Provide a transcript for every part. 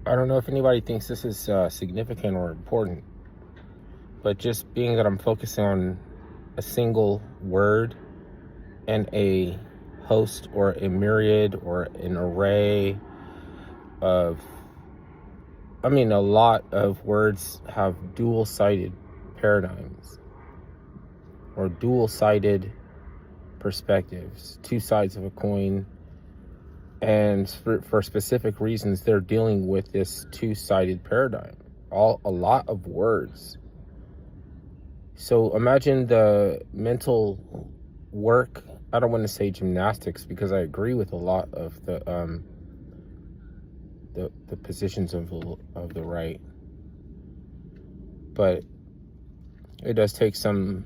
I don't know if anybody thinks this is significant or important, but just being that I'm focusing on a single word and a host or a myriad or an array of, a lot of words have dual-sided paradigms or dual-sided perspectives, two sides of a coin. And for specific reasons, they're dealing with this two-sided paradigm. A lot of words. So imagine the mental work. I don't want to say gymnastics because I agree with a lot of the positions of the right, but it does take some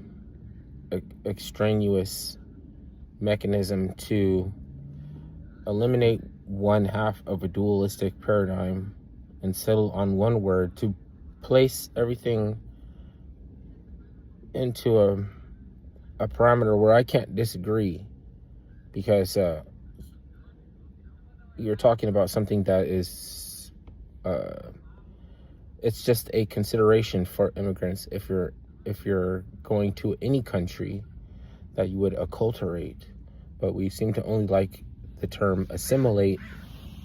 extraneous mechanism to eliminate one half of a dualistic paradigm and settle on one word to place everything into a parameter where I can't disagree, because you're talking about something that is it's just a consideration for immigrants if you're going to any country that you would acculturate, but we seem to only like the term assimilate.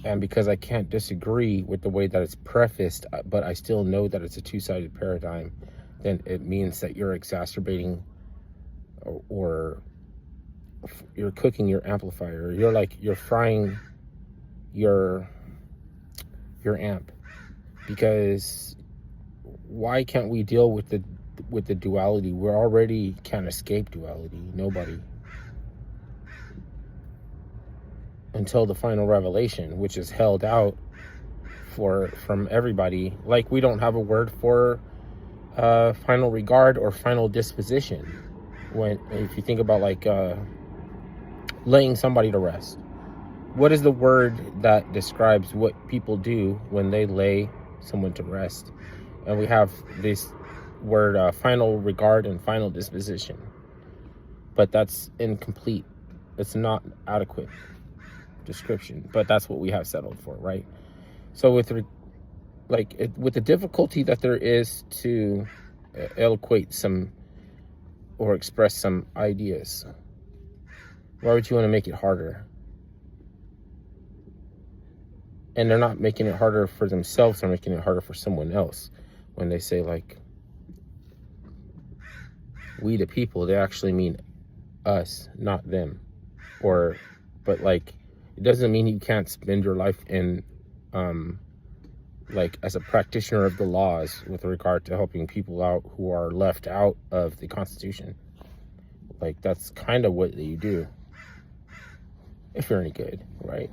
And because I can't disagree with the way that it's prefaced, but I still know that it's a two-sided paradigm, then it means that you're exacerbating or you're cooking your amplifier. You're frying your amp. Because why can't we deal with the duality? We already can't escape duality. Nobody. Until the final revelation, which is held out from everybody. Like, we don't have a word for final regard or final disposition. If you think about laying somebody to rest, what is the word that describes what people do when they lay someone to rest? And we have this word final regard and final disposition, but that's incomplete. It's not adequate description, but that's what we have settled for, right? So with the difficulty that there is to eloquate some or express some ideas, why would you want to make it harder? And they're not making it harder for themselves, they're making it harder for someone else. When they say we the people, they actually mean us, not them. But it doesn't mean you can't spend your life in as a practitioner of the laws with regard to helping people out who are left out of the Constitution. That's kind of what you do if you're any good, right?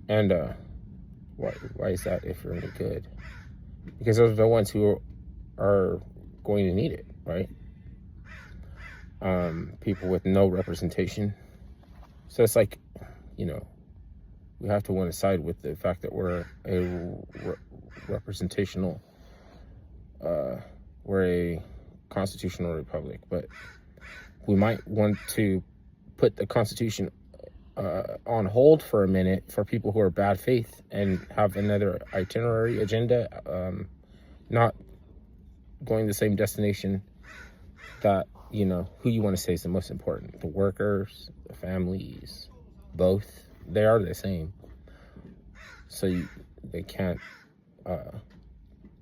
And why is that, if you're any good? Because those are the ones who are going to need it, right? People with no representation. So it's we have to want to side with the fact that we're a representational, we're a constitutional republic, but we might want to put the Constitution on hold for a minute for people who are bad faith and have another itinerary agenda, not going the same destination that, who you want to say is the most important. The workers, the families, both. They are the same. So they can't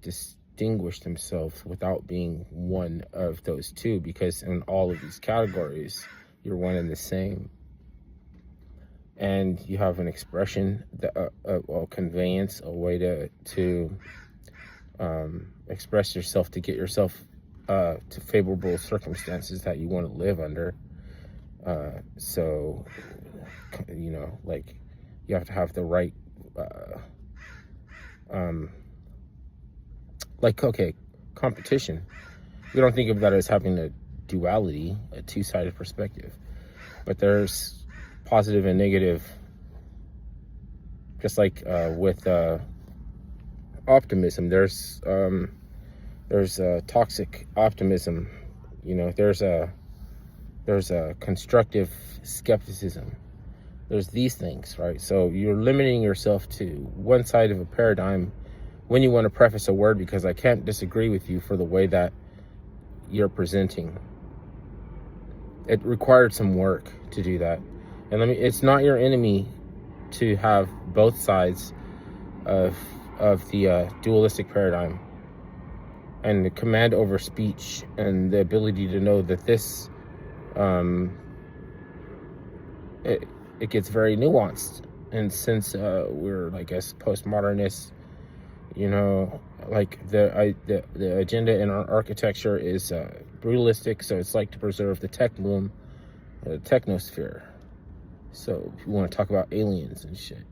distinguish themselves without being one of those two, because in all of these categories, you're one and the same. And you have an expression, a conveyance, a way to express yourself, to get yourself to favorable circumstances that you want to live under. So, you have to have the right, competition. We don't think of that as having a duality, a two-sided perspective, but there's positive and negative, just like with optimism. There's toxic optimism. There's a constructive skepticism. there's these things, right? So you're limiting yourself to one side of a paradigm when you want to preface a word, because I can't disagree with you for the way that you're presenting. It required some work to do that. And it's not your enemy to have both sides of the dualistic paradigm, and the command over speech, and the ability to know that this it gets very nuanced. And since we're, I guess, postmodernists, you know, like the agenda in our architecture is brutalistic, so it's like to preserve the tech boom, the technosphere. So if you want to talk about aliens and shit,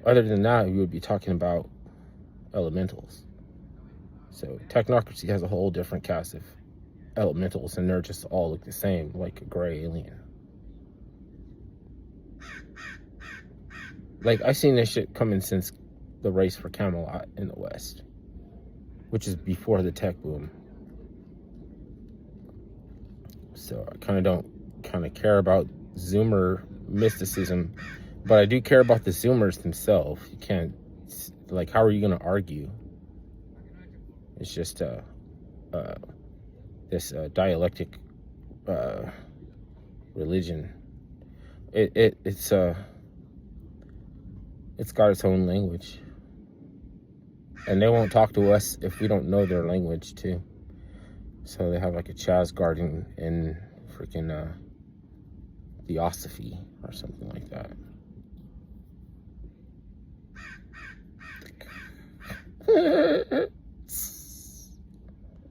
other than that, you would be talking about elementals. So technocracy has a whole different cast of elementals, and they're just all look the same, like a gray alien. Like, I've seen this shit coming since the race for Camelot in the West, which is before the tech boom. So I kind of don't care about Zoomer mysticism, but I do care about the Zoomers themselves. You can't, like, how are you going to argue? It's just this dialectic religion. It's got its own language, and they won't talk to us if we don't know their language too. So they have like a Chaz garden in freaking Theosophy or something like that.